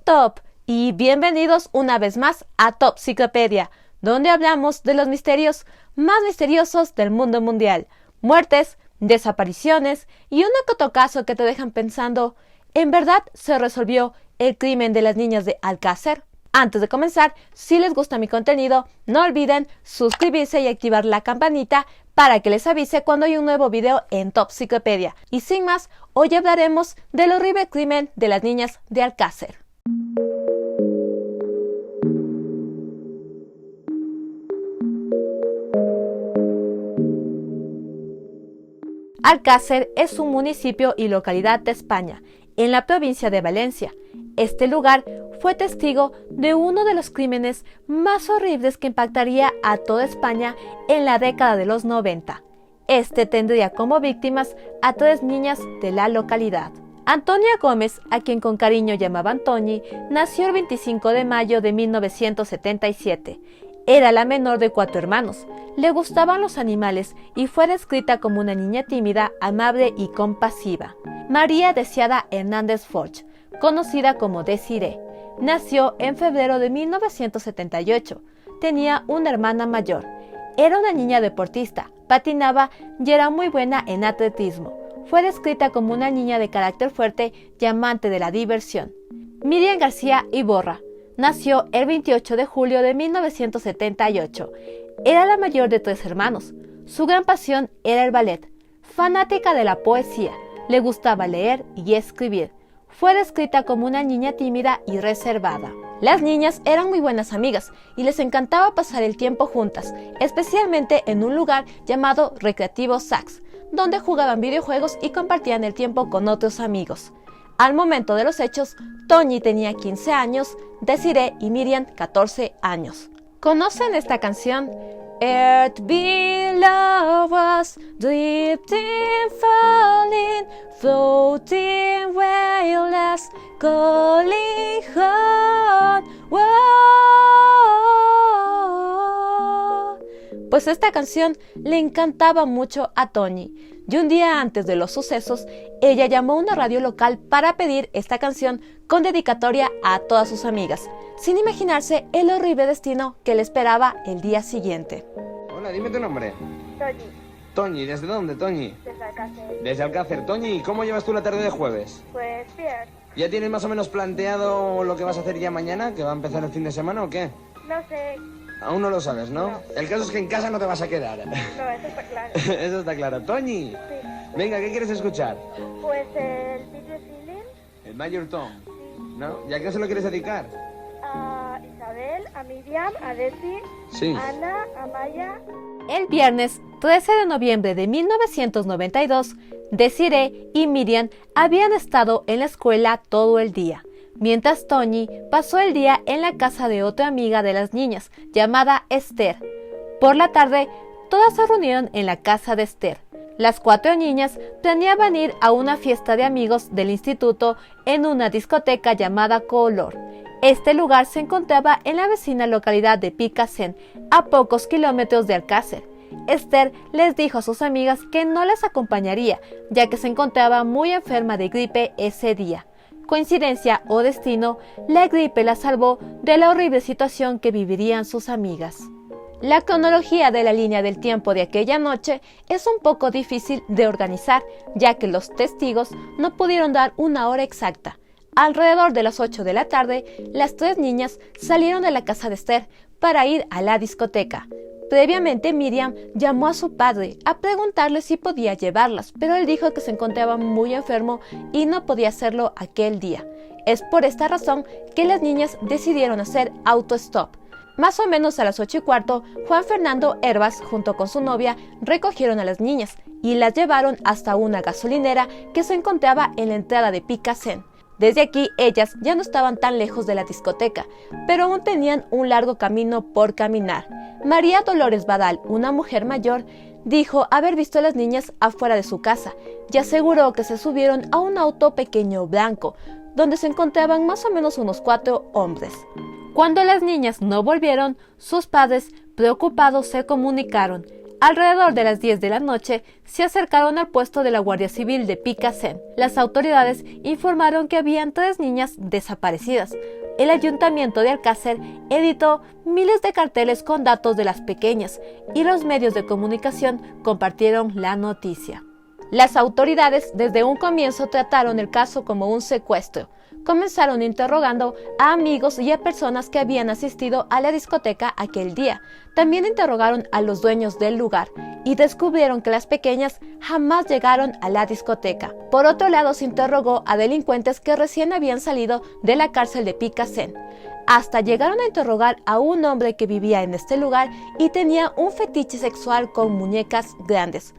Top y bienvenidos una vez más a Topsicopedia, donde hablamos de los misterios más misteriosos del mundo mundial, muertes, desapariciones y un caso que te dejan pensando, ¿en verdad se resolvió el crimen de las niñas de Alcácer? Antes de comenzar, si les gusta mi contenido, no olviden suscribirse y activar la campanita para que les avise cuando hay un nuevo video en Topsicopedia. Y sin más, hoy hablaremos del horrible crimen de las niñas de Alcácer. Alcácer es un municipio y localidad de España, en la provincia de Valencia. Este lugar fue testigo de uno de los crímenes más horribles que impactaría a toda España en la década de los 90. Este tendría como víctimas a 3 niñas de la localidad. Antonia Gómez, a quien con cariño llamaban Toñi, nació el 25 de mayo de 1977. Era la menor de 4 hermanos. Le gustaban los animales y fue descrita como una niña tímida, amable y compasiva. María Deseada Hernández Forch, conocida como Desiree, nació en febrero de 1978. Tenía una hermana mayor. Era una niña deportista, patinaba y era muy buena en atletismo. Fue descrita como una niña de carácter fuerte y amante de la diversión. Miriam García Iborra nació el 28 de julio de 1978. Era la mayor de 3 hermanos. Su gran pasión era el ballet. Fanática de la poesía, le gustaba leer y escribir. Fue descrita como una niña tímida y reservada. Las niñas eran muy buenas amigas y les encantaba pasar el tiempo juntas, especialmente en un lugar llamado Recreativo Sax, donde jugaban videojuegos y compartían el tiempo con otros amigos. Al momento de los hechos, Toñi tenía 15 años, Desiree y Miriam 14 años. ¿Conocen esta canción? Earth below us, drifting, falling, floating, weightless, calling on. Whoa. Pues esta canción le encantaba mucho a Toñi, y un día antes de los sucesos, ella llamó a una radio local para pedir esta canción con dedicatoria a todas sus amigas, sin imaginarse el horrible destino que le esperaba el día siguiente. Hola, dime tu nombre. Toñi. Toñi, ¿desde dónde, Toñi? Desde Alcácer. Desde Alcácer. Toñi, ¿cómo llevas tú la tarde de jueves? Pues bien. ¿Ya tienes más o menos planteado lo que vas a hacer ya mañana, que va a empezar el fin de semana o qué? No sé. Aún no lo sabes, ¿no? No. El caso es que en casa no te vas a quedar. No, eso está claro. Eso está claro. Toñi, Sí. venga, ¿qué quieres escuchar? Pues el Video Feeling El Major Tom, ¿no? ¿Y a qué se lo quieres dedicar? a Isabel, a Miriam, a Desi, Sí. a Ana, a Maya. El viernes 13 de noviembre de 1992, Desiree y Miriam habían estado en la escuela todo el día, mientras Toñi pasó el día en la casa de otra amiga de las niñas, llamada Esther. Por la tarde, todas se reunieron en la casa de Esther. Las 4 niñas planeaban ir a una fiesta de amigos del instituto en una discoteca llamada Color. Este lugar se encontraba en la vecina localidad de Picasen, a pocos kilómetros de Alcácer. Esther les dijo a sus amigas que no les acompañaría, ya que se encontraba muy enferma de gripe ese día. Coincidencia o destino, la gripe la salvó de la horrible situación que vivirían sus amigas. La cronología de la línea del tiempo de aquella noche es un poco difícil de organizar, ya que los testigos no pudieron dar una hora exacta. Alrededor de las 8 de la tarde, las 3 niñas salieron de la casa de Esther para ir a la discoteca. Previamente, Miriam llamó a su padre a preguntarle si podía llevarlas, pero él dijo que se encontraba muy enfermo y no podía hacerlo aquel día. Es por esta razón que las niñas decidieron hacer autostop. Más o menos a las 8:15, Juan Fernando Hervas, junto con su novia, recogieron a las niñas y las llevaron hasta una gasolinera que se encontraba en la entrada de Picasen. Desde aquí, ellas ya no estaban tan lejos de la discoteca, pero aún tenían un largo camino por caminar. María Dolores Badal, una mujer mayor, dijo haber visto a las niñas afuera de su casa y aseguró que se subieron a un auto pequeño blanco, donde se encontraban más o menos unos 4 hombres. Cuando las niñas no volvieron, sus padres, preocupados, se comunicaron. Alrededor de las 10 de la noche, se acercaron al puesto de la Guardia Civil de Picasen. Las autoridades informaron que habían 3 niñas desaparecidas. El Ayuntamiento de Alcácer editó miles de carteles con datos de las pequeñas y los medios de comunicación compartieron la noticia. Las autoridades desde un comienzo trataron el caso como un secuestro. Comenzaron interrogando a amigos y a personas que habían asistido a la discoteca aquel día. También interrogaron a los dueños del lugar y descubrieron que las pequeñas jamás llegaron a la discoteca. Por otro lado, se interrogó a delincuentes que recién habían salido de la cárcel de Picasen. Hasta llegaron a interrogar a un hombre que vivía en este lugar y tenía un fetiche sexual con muñecas grandes.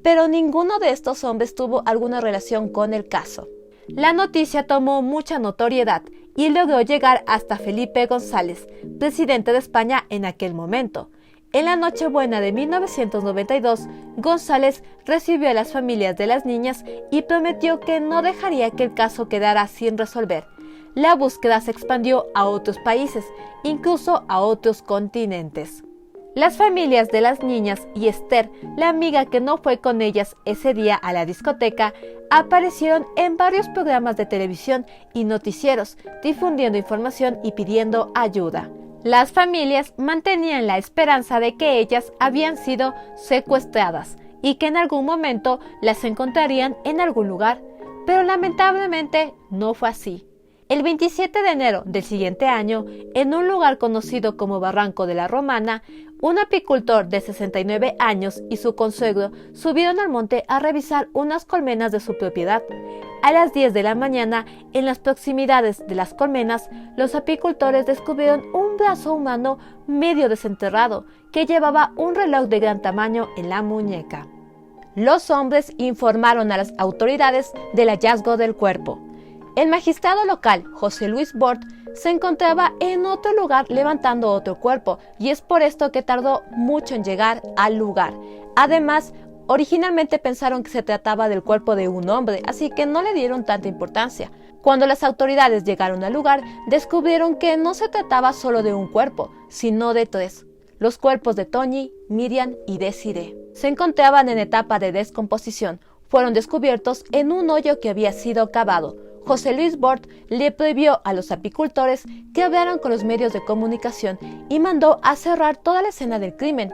Pero ninguno de estos hombres tuvo alguna relación con el caso. La noticia tomó mucha notoriedad y logró llegar hasta Felipe González, presidente de España en aquel momento. En la Nochebuena de 1992, González recibió a las familias de las niñas y prometió que no dejaría que el caso quedara sin resolver. La búsqueda se expandió a otros países, incluso a otros continentes. Las familias de las niñas y Esther, la amiga que no fue con ellas ese día a la discoteca, aparecieron en varios programas de televisión y noticieros, difundiendo información y pidiendo ayuda. Las familias mantenían la esperanza de que ellas habían sido secuestradas y que en algún momento las encontrarían en algún lugar, pero lamentablemente no fue así. El 27 de enero del siguiente año, en un lugar conocido como Barranco de la Romana, un apicultor de 69 años y su consuegro subieron al monte a revisar unas colmenas de su propiedad. A las 10 de la mañana, en las proximidades de las colmenas, los apicultores descubrieron un brazo humano medio desenterrado que llevaba un reloj de gran tamaño en la muñeca. Los hombres informaron a las autoridades del hallazgo del cuerpo. El magistrado local, José Luis Bort, se encontraba en otro lugar levantando otro cuerpo y es por esto que tardó mucho en llegar al lugar. Además, originalmente pensaron que se trataba del cuerpo de un hombre, así que no le dieron tanta importancia. Cuando las autoridades llegaron al lugar, descubrieron que no se trataba solo de un cuerpo, sino de 3. Los cuerpos de Toñi, Miriam y Desiree. Se encontraban en etapa de descomposición. Fueron descubiertos en un hoyo que había sido cavado. José Luis Bort le prohibió a los apicultores que hablaran con los medios de comunicación y mandó a cerrar toda la escena del crimen,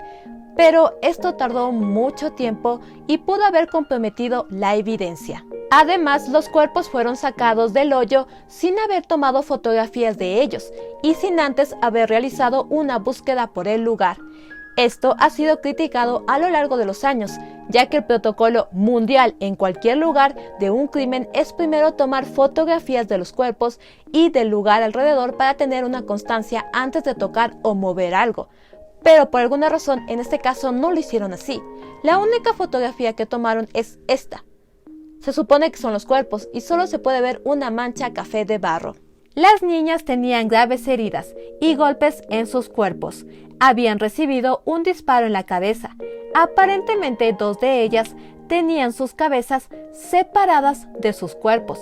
pero esto tardó mucho tiempo y pudo haber comprometido la evidencia. Además, los cuerpos fueron sacados del hoyo sin haber tomado fotografías de ellos y sin antes haber realizado una búsqueda por el lugar. Esto ha sido criticado a lo largo de los años, ya que el protocolo mundial en cualquier lugar de un crimen es primero tomar fotografías de los cuerpos y del lugar alrededor para tener una constancia antes de tocar o mover algo. Pero por alguna razón en este caso no lo hicieron así. La única fotografía que tomaron es esta. Se supone que son los cuerpos y solo se puede ver una mancha café de barro. Las niñas tenían graves heridas y golpes en sus cuerpos. Habían recibido un disparo en la cabeza. Aparentemente 2 de ellas tenían sus cabezas separadas de sus cuerpos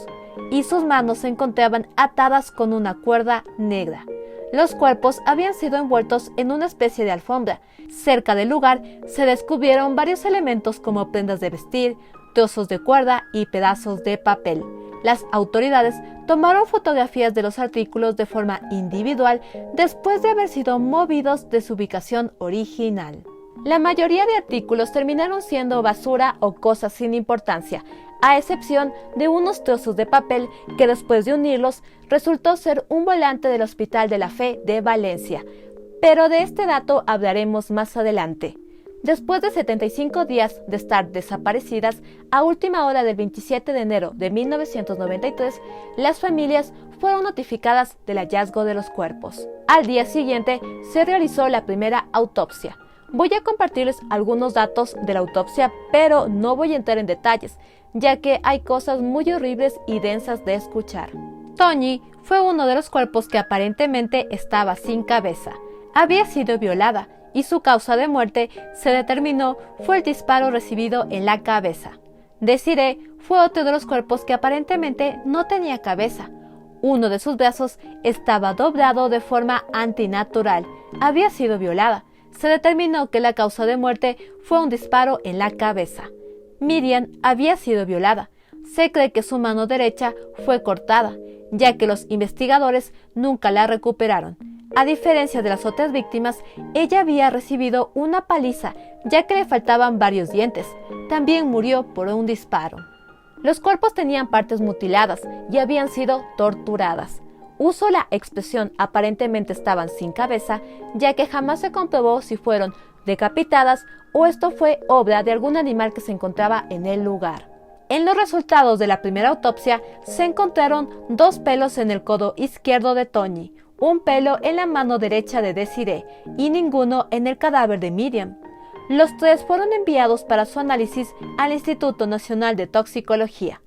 y sus manos se encontraban atadas con una cuerda negra. Los cuerpos habían sido envueltos en una especie de alfombra. Cerca del lugar se descubrieron varios elementos como prendas de vestir, trozos de cuerda y pedazos de papel. Las autoridades tomaron fotografías de los artículos de forma individual después de haber sido movidos de su ubicación original. La mayoría de artículos terminaron siendo basura o cosas sin importancia, a excepción de unos trozos de papel que después de unirlos resultó ser un volante del Hospital de la Fe de Valencia. Pero de este dato hablaremos más adelante. Después de 75 días de estar desaparecidas, a última hora del 27 de enero de 1993, las familias fueron notificadas del hallazgo de los cuerpos. Al día siguiente se realizó la primera autopsia. Voy a compartirles algunos datos de la autopsia, pero no voy a entrar en detalles, ya que hay cosas muy horribles y densas de escuchar. Toñi fue uno de los cuerpos que aparentemente estaba sin cabeza. Había sido violada y su causa de muerte se determinó fue el disparo recibido en la cabeza. Desiree fue otro de los cuerpos que aparentemente no tenía cabeza. Uno de sus brazos estaba doblado de forma antinatural. Había sido violada. se determinó que la causa de muerte fue un disparo en la cabeza. Miriam había sido violada. Se cree que su mano derecha fue cortada, ya que los investigadores nunca la recuperaron. A diferencia de las otras víctimas, ella había recibido una paliza, ya que le faltaban varios dientes. También murió por un disparo. Los cuerpos tenían partes mutiladas y habían sido torturadas. Uso la expresión aparentemente estaban sin cabeza, ya que jamás se comprobó si fueron decapitadas o esto fue obra de algún animal que se encontraba en el lugar. En los resultados de la primera autopsia se encontraron 2 pelos en el codo izquierdo de Tony, un pelo en la mano derecha de Desiree y ninguno en el cadáver de Miriam. Los 3 fueron enviados para su análisis al Instituto Nacional de Toxicología,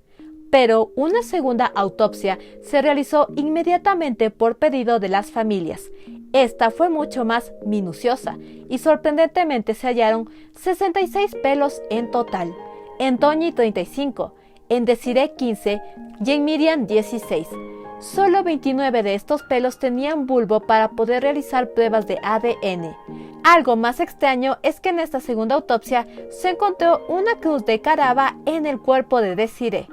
pero una segunda autopsia se realizó inmediatamente por pedido de las familias. Esta fue mucho más minuciosa y sorprendentemente se hallaron 66 pelos en total, en Tony 35, en Desiree 15 y en Miriam 16. Solo 29 de estos pelos tenían bulbo para poder realizar pruebas de ADN. Algo más extraño es que en esta segunda autopsia se encontró una cruz de caraba en el cuerpo de Desiree.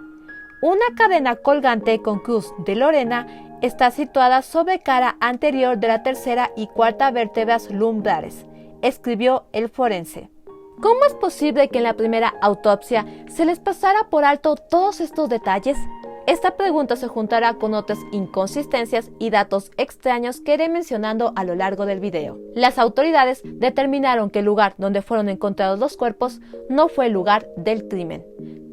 Una cadena colgante con cruz de Lorena está situada sobre cara anterior de la tercera y cuarta vértebras lumbares, escribió el forense. ¿Cómo es posible que en la primera autopsia se les pasara por alto todos estos detalles? Esta pregunta se juntará con otras inconsistencias y datos extraños que iré mencionando a lo largo del video. Las autoridades determinaron que el lugar donde fueron encontrados los cuerpos no fue el lugar del crimen.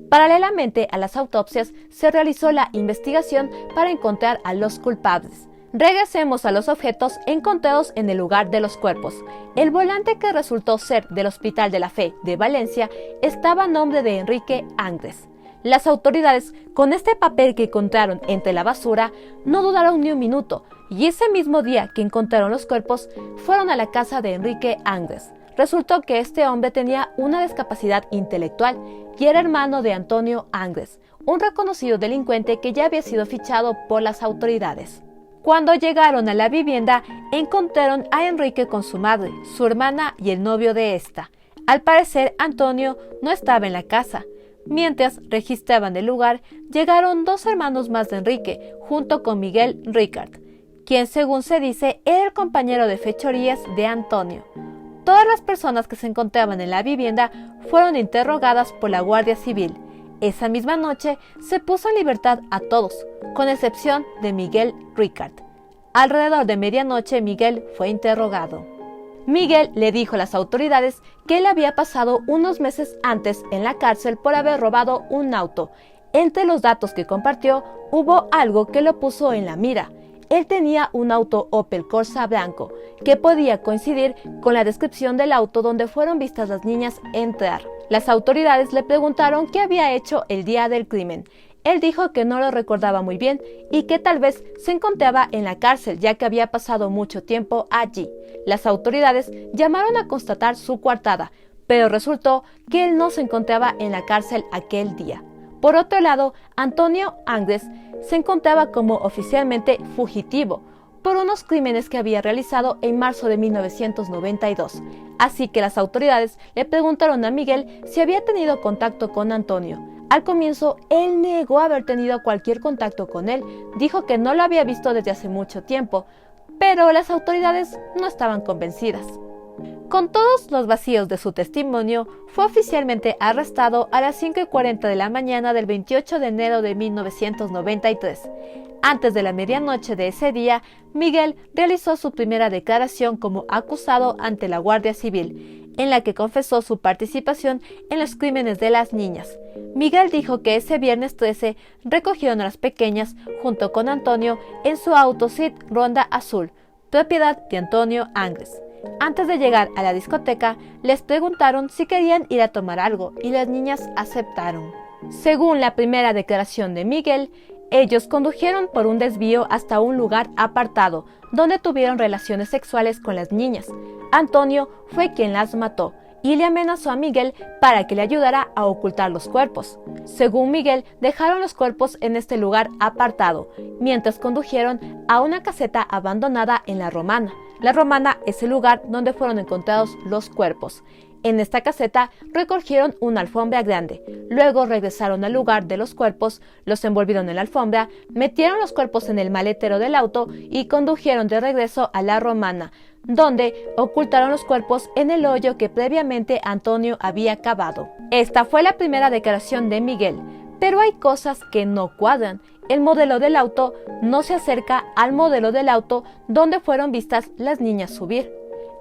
Paralelamente a las autopsias, se realizó la investigación para encontrar a los culpables. Regresemos a los objetos encontrados en el lugar de los cuerpos. El volante que resultó ser del Hospital de la Fe de Valencia estaba a nombre de Enrique Angres. Las autoridades, con este papel que encontraron entre la basura, no dudaron ni un minuto, y ese mismo día que encontraron los cuerpos, fueron a la casa de Enrique Angres. Resultó que este hombre tenía una discapacidad intelectual y era hermano de Antonio Angres, un reconocido delincuente que ya había sido fichado por las autoridades. Cuando llegaron a la vivienda, encontraron a Enrique con su madre, su hermana y el novio de esta. Al parecer, Antonio no estaba en la casa. Mientras registraban el lugar, llegaron 2 hermanos más de Enrique, junto con Miguel Ricard, quien según se dice era el compañero de fechorías de Antonio. Todas las personas que se encontraban en la vivienda fueron interrogadas por la Guardia Civil. Esa misma noche se puso en libertad a todos, con excepción de Miguel Ricard. Alrededor de medianoche Miguel fue interrogado. Miguel le dijo a las autoridades que él había pasado unos meses antes en la cárcel por haber robado un auto. Entre los datos que compartió hubo algo que lo puso en la mira. Él tenía un auto Opel Corsa blanco, que podía coincidir con la descripción del auto donde fueron vistas las niñas entrar. Las autoridades le preguntaron qué había hecho el día del crimen. Él dijo que no lo recordaba muy bien y que tal vez se encontraba en la cárcel ya que había pasado mucho tiempo allí. Las autoridades llamaron a constatar su coartada, pero resultó que él no se encontraba en la cárcel aquel día. Por otro lado, Antonio Angres se encontraba como oficialmente fugitivo por unos crímenes que había realizado en marzo de 1992. Así que las autoridades le preguntaron a Miguel si había tenido contacto con Antonio. Al comienzo, él negó haber tenido cualquier contacto con él, dijo que no lo había visto desde hace mucho tiempo, pero las autoridades no estaban convencidas. Con todos los vacíos de su testimonio, fue oficialmente arrestado a las 5:40 de la mañana del 28 de enero de 1993. Antes de la medianoche de ese día, Miguel realizó su primera declaración como acusado ante la Guardia Civil, en la que confesó su participación en los crímenes de las niñas. Miguel dijo que ese viernes 13 recogieron a las pequeñas junto con Antonio en su auto Cid Ronda Azul, propiedad de Antonio Angres. Antes de llegar a la discoteca, les preguntaron si querían ir a tomar algo y las niñas aceptaron. Según la primera declaración de Miguel, ellos condujeron por un desvío hasta un lugar apartado, donde tuvieron relaciones sexuales con las niñas. Antonio fue quien las mató y le amenazó a Miguel para que le ayudara a ocultar los cuerpos. Según Miguel, dejaron los cuerpos en este lugar apartado, mientras condujeron a una caseta abandonada en La Romana. La Romana es el lugar donde fueron encontrados los cuerpos. En esta caseta recogieron una alfombra grande, luego regresaron al lugar de los cuerpos, los envolvieron en la alfombra, metieron los cuerpos en el maletero del auto y condujeron de regreso a La Romana, donde ocultaron los cuerpos en el hoyo que previamente Antonio había cavado. Esta fue la primera declaración de Miguel, pero hay cosas que no cuadran. El modelo del auto no se acerca al modelo del auto donde fueron vistas las niñas subir.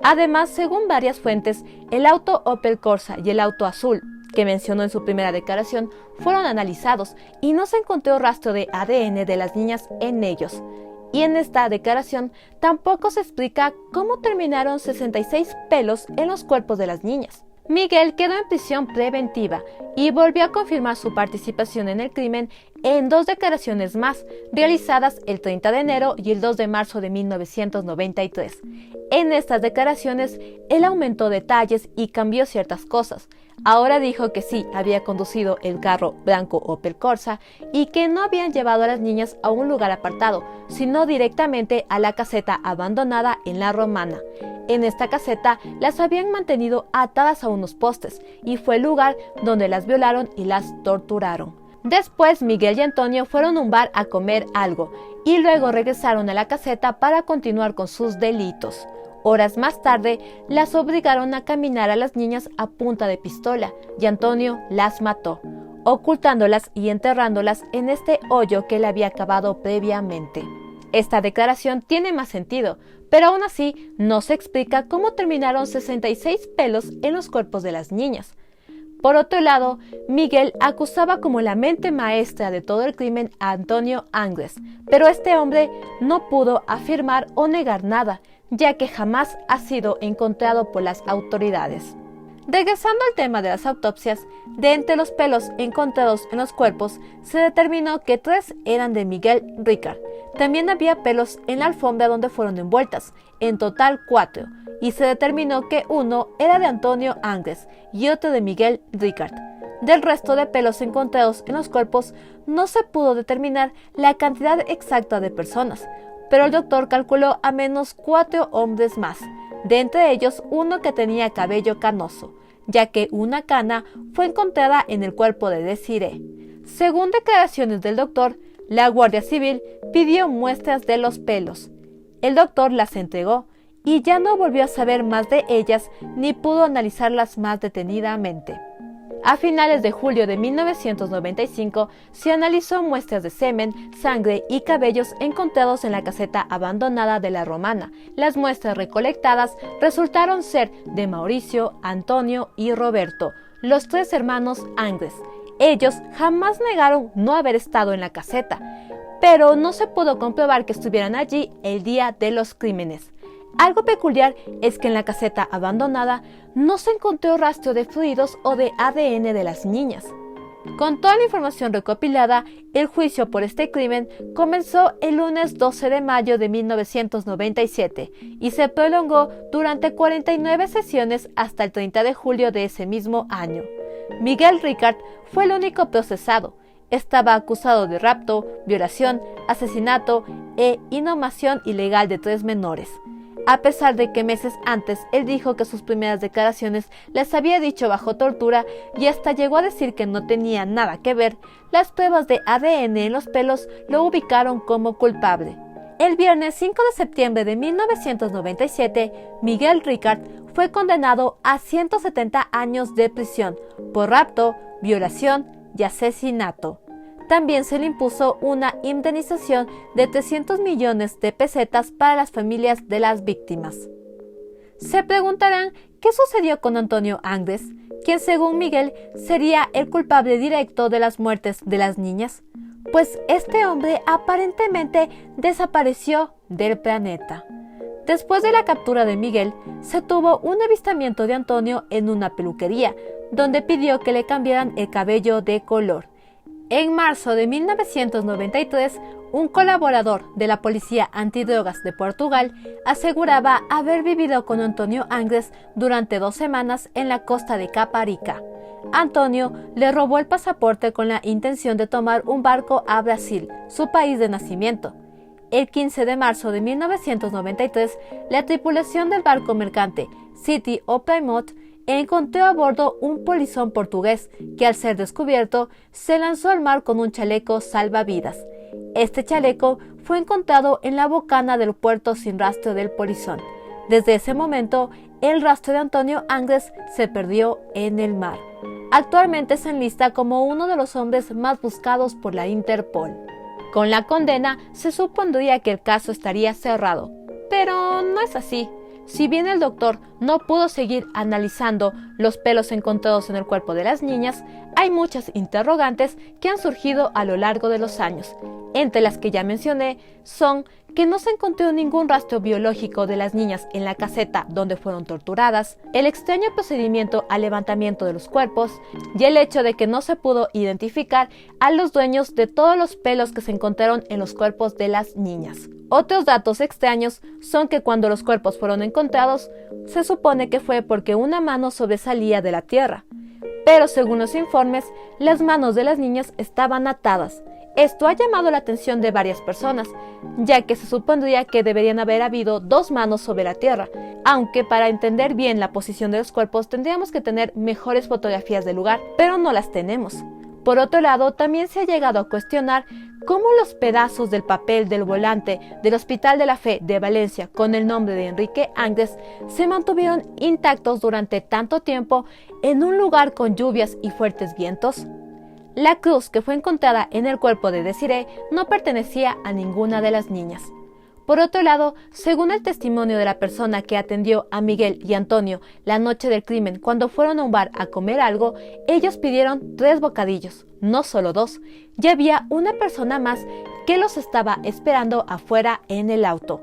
Además, según varias fuentes, el auto Opel Corsa y el auto azul, que mencionó en su primera declaración, fueron analizados y no se encontró rastro de ADN de las niñas en ellos. Y en esta declaración tampoco se explica cómo terminaron 66 pelos en los cuerpos de las niñas. Miguel quedó en prisión preventiva y volvió a confirmar su participación en el crimen en 2 declaraciones más, realizadas el 30 de enero y el 2 de marzo de 1993. En estas declaraciones, él aumentó detalles y cambió ciertas cosas. Ahora dijo que sí había conducido el carro blanco Opel Corsa y que no habían llevado a las niñas a un lugar apartado, sino directamente a la caseta abandonada en La Romana. En esta caseta las habían mantenido atadas a unos postes y fue el lugar donde las violaron y las torturaron. Después Miguel y Antonio fueron a un bar a comer algo y luego regresaron a la caseta para continuar con sus delitos. Horas más tarde las obligaron a caminar a las niñas a punta de pistola y Antonio las mató, ocultándolas y enterrándolas en este hoyo que él había cavado previamente. Esta declaración tiene más sentido, pero aún así no se explica cómo terminaron 66 pelos en los cuerpos de las niñas. Por otro lado, Miguel acusaba como la mente maestra de todo el crimen a Antonio Angles, pero este hombre no pudo afirmar o negar nada, ya que jamás ha sido encontrado por las autoridades. Regresando al tema de las autopsias, de entre los pelos encontrados en los cuerpos, se determinó que 3 eran de Miguel Ricard. También había pelos en la alfombra donde fueron envueltas, en total 4, y se determinó que 1 era de Antonio Angles y otro de Miguel Ricard. Del resto de pelos encontrados en los cuerpos, no se pudo determinar la cantidad exacta de personas, pero el doctor calculó a menos 4 hombres más, de entre ellos uno que tenía cabello canoso, ya que una cana fue encontrada en el cuerpo de Desiree. Según declaraciones del doctor, la Guardia Civil pidió muestras de los pelos. El doctor las entregó y ya no volvió a saber más de ellas ni pudo analizarlas más detenidamente. A finales de julio de 1995 se analizó muestras de semen, sangre y cabellos encontrados en la caseta abandonada de La Romana. Las muestras recolectadas resultaron ser de Mauricio, Antonio y Roberto, los 3 hermanos Angles. Ellos jamás negaron no haber estado en la caseta, pero no se pudo comprobar que estuvieran allí el día de los crímenes. Algo peculiar es que en la caseta abandonada no se encontró rastro de fluidos o de ADN de las niñas. Con toda la información recopilada, el juicio por este crimen comenzó el lunes 12 de mayo de 1997 y se prolongó durante 49 sesiones hasta el 30 de julio de ese mismo año. Miguel Ricard fue el único procesado. Estaba acusado de rapto, violación, asesinato e inhumación ilegal de 3 menores. A pesar de que meses antes él dijo que sus primeras declaraciones las había dicho bajo tortura y hasta llegó a decir que no tenía nada que ver, las pruebas de ADN en los pelos lo ubicaron como culpable. El viernes 5 de septiembre de 1997, Miguel Ricard fue condenado a 170 años de prisión por rapto, violación y asesinato. También se le impuso una indemnización de 300 millones de pesetas para las familias de las víctimas. Se preguntarán qué sucedió con Antonio Angles, quien según Miguel sería el culpable directo de las muertes de las niñas. Pues este hombre aparentemente desapareció del planeta. Después de la captura de Miguel, se tuvo un avistamiento de Antonio en una peluquería, donde pidió que le cambiaran el cabello de color. En marzo de 1993, un colaborador de la Policía Antidrogas de Portugal aseguraba haber vivido con Antonio Angles durante 2 semanas en la costa de Caparica. Antonio le robó el pasaporte con la intención de tomar un barco a Brasil, su país de nacimiento. El 15 de marzo de 1993, la tripulación del barco mercante City of Plymouth encontró a bordo un polizón portugués que, al ser descubierto, se lanzó al mar con un chaleco salvavidas. Este chaleco fue encontrado en la bocana del puerto sin rastro del polizón. Desde ese momento, el rastro de Antonio Angres se perdió en el mar. Actualmente se enlista como uno de los hombres más buscados por la Interpol. Con la condena, se supondría que el caso estaría cerrado, pero no es así. Si bien el doctor no pudo seguir analizando los pelos encontrados en el cuerpo de las niñas, hay muchas interrogantes que han surgido a lo largo de los años. Entre las que ya mencioné son que no se encontró ningún rastro biológico de las niñas en la caseta donde fueron torturadas, el extraño procedimiento al levantamiento de los cuerpos y el hecho de que no se pudo identificar a los dueños de todos los pelos que se encontraron en los cuerpos de las niñas. Otros datos extraños son que cuando los cuerpos fueron encontrados, se supone que fue porque una mano sobresalía de la tierra, pero según los informes, las manos de las niñas estaban atadas. Esto ha llamado la atención de varias personas, ya que se supondría que deberían haber habido dos manos sobre la tierra, aunque para entender bien la posición de los cuerpos tendríamos que tener mejores fotografías del lugar, pero no las tenemos. Por otro lado, también se ha llegado a cuestionar cómo los pedazos del papel del volante del Hospital de la Fe de Valencia con el nombre de Enrique Angres se mantuvieron intactos durante tanto tiempo en un lugar con lluvias y fuertes vientos. La cruz que fue encontrada en el cuerpo de Desiree no pertenecía a ninguna de las niñas. Por otro lado, según el testimonio de la persona que atendió a Miguel y Antonio la noche del crimen cuando fueron a un bar a comer algo, ellos pidieron 3 bocadillos, no solo 2, y había una persona más que los estaba esperando afuera en el auto.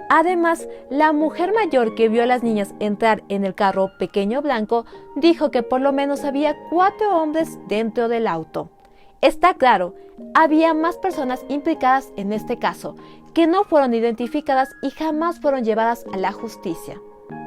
Además, la mujer mayor que vio a las niñas entrar en el carro pequeño blanco dijo que por lo menos había 4 hombres dentro del auto. Está claro, había más personas implicadas en este caso, que no fueron identificadas y jamás fueron llevadas a la justicia.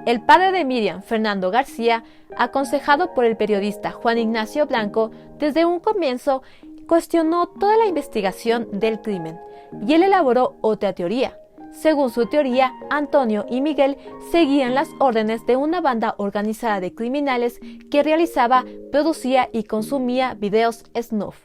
El padre de Miriam, Fernando García, aconsejado por el periodista Juan Ignacio Blanco, desde un comienzo cuestionó toda la investigación del crimen, y él elaboró otra teoría. Según su teoría, Antonio y Miguel seguían las órdenes de una banda organizada de criminales que realizaba, producía y consumía videos snuff.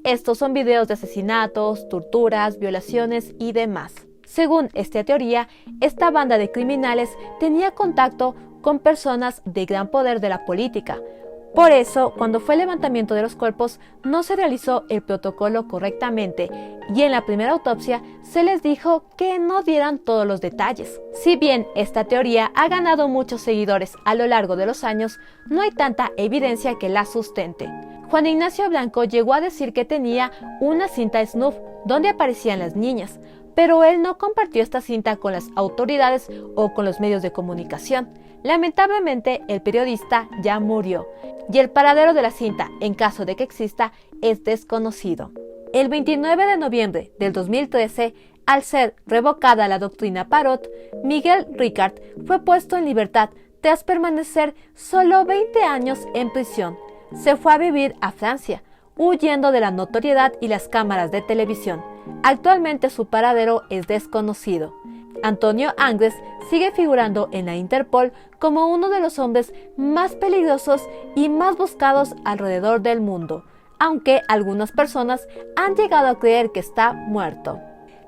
Estos son videos de asesinatos, torturas, violaciones y demás. Según esta teoría, esta banda de criminales tenía contacto con personas de gran poder de la política. Por eso, cuando fue el levantamiento de los cuerpos, no se realizó el protocolo correctamente y en la primera autopsia se les dijo que no dieran todos los detalles. Si bien esta teoría ha ganado muchos seguidores a lo largo de los años, no hay tanta evidencia que la sustente. Juan Ignacio Blanco llegó a decir que tenía una cinta snuff donde aparecían las niñas, pero él no compartió esta cinta con las autoridades o con los medios de comunicación. Lamentablemente, el periodista ya murió y el paradero de la cinta, en caso de que exista, es desconocido. El 29 de noviembre del 2013, al ser revocada la doctrina Parot, Miguel Ricard fue puesto en libertad tras permanecer solo 20 años en prisión. Se fue a vivir a Francia, huyendo de la notoriedad y las cámaras de televisión. Actualmente su paradero es desconocido. Antonio Angres sigue figurando en la Interpol como uno de los hombres más peligrosos y más buscados alrededor del mundo, aunque algunas personas han llegado a creer que está muerto.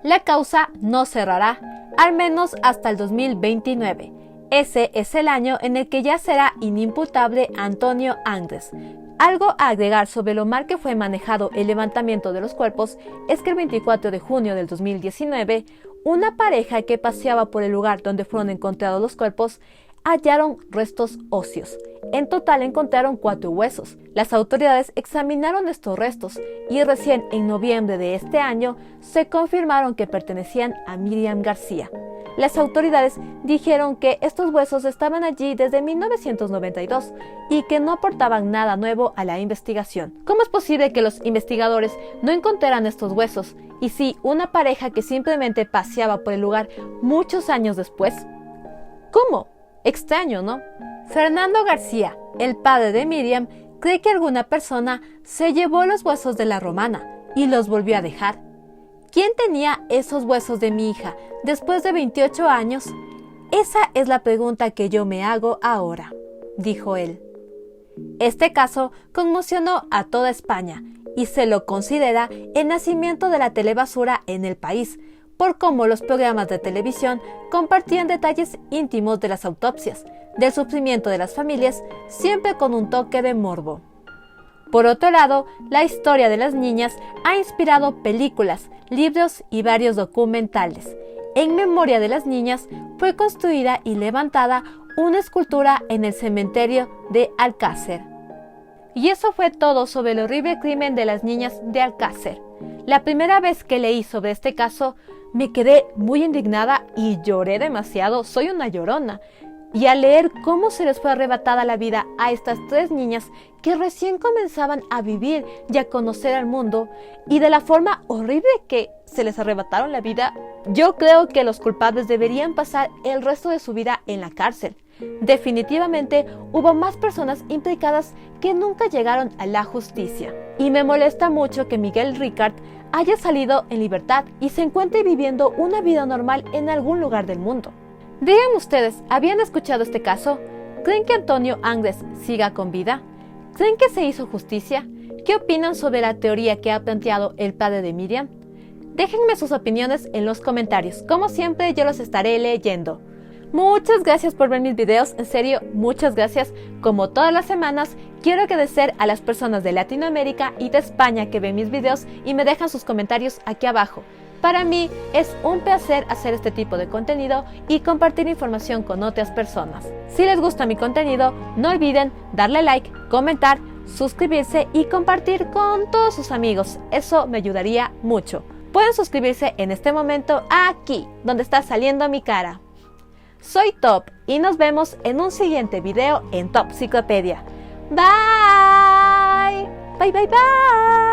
La causa no cerrará, al menos hasta el 2029. Ese es el año en el que ya será inimputable Antonio Angres. Algo a agregar sobre lo mal que fue manejado el levantamiento de los cuerpos es que el 24 de junio del 2019, una pareja que paseaba por el lugar donde fueron encontrados los cuerpos hallaron restos óseos. En total encontraron 4 huesos. Las autoridades examinaron estos restos y recién en noviembre de este año se confirmaron que pertenecían a Miriam García. Las autoridades dijeron que estos huesos estaban allí desde 1992 y que no aportaban nada nuevo a la investigación. ¿Cómo es posible que los investigadores no encontraran estos huesos? Y sí, una pareja que simplemente paseaba por el lugar muchos años después. ¿Cómo? Extraño, ¿no? Fernando García, el padre de Miriam, cree que alguna persona se llevó los huesos de la romana y los volvió a dejar. ¿Quién tenía esos huesos de mi hija después de 28 años? Esa es la pregunta que yo me hago ahora, dijo él. Este caso conmocionó a toda España y se lo considera el nacimiento de la telebasura en el país, por cómo los programas de televisión compartían detalles íntimos de las autopsias, del sufrimiento de las familias, siempre con un toque de morbo. Por otro lado, la historia de las niñas ha inspirado películas, libros y varios documentales. En memoria de las niñas fue construida y levantada una escultura en el cementerio de Alcácer. Y eso fue todo sobre el horrible crimen de las niñas de Alcácer. La primera vez que leí sobre este caso, me quedé muy indignada y lloré demasiado. Soy una llorona. Y al leer cómo se les fue arrebatada la vida a estas 3 niñas que recién comenzaban a vivir y a conocer al mundo, y de la forma horrible que se les arrebataron la vida, yo creo que los culpables deberían pasar el resto de su vida en la cárcel. Definitivamente hubo más personas implicadas que nunca llegaron a la justicia. Y me molesta mucho que Miguel Ricard haya salido en libertad y se encuentre viviendo una vida normal en algún lugar del mundo. Digan ustedes, ¿habían escuchado este caso? ¿Creen que Antonio Angres siga con vida? ¿Creen que se hizo justicia? ¿Qué opinan sobre la teoría que ha planteado el padre de Miriam? Déjenme sus opiniones en los comentarios. Como siempre, yo los estaré leyendo. Muchas gracias por ver mis videos, en serio, muchas gracias. Como todas las semanas, quiero agradecer a las personas de Latinoamérica y de España que ven mis videos y me dejan sus comentarios aquí abajo. Para mí es un placer hacer este tipo de contenido y compartir información con otras personas. Si les gusta mi contenido, no olviden darle like, comentar, suscribirse y compartir con todos sus amigos. Eso me ayudaría mucho. Pueden suscribirse en este momento aquí, donde está saliendo mi cara. Soy Top y nos vemos en un siguiente video en Topciclopedia. Bye. Bye, bye, bye.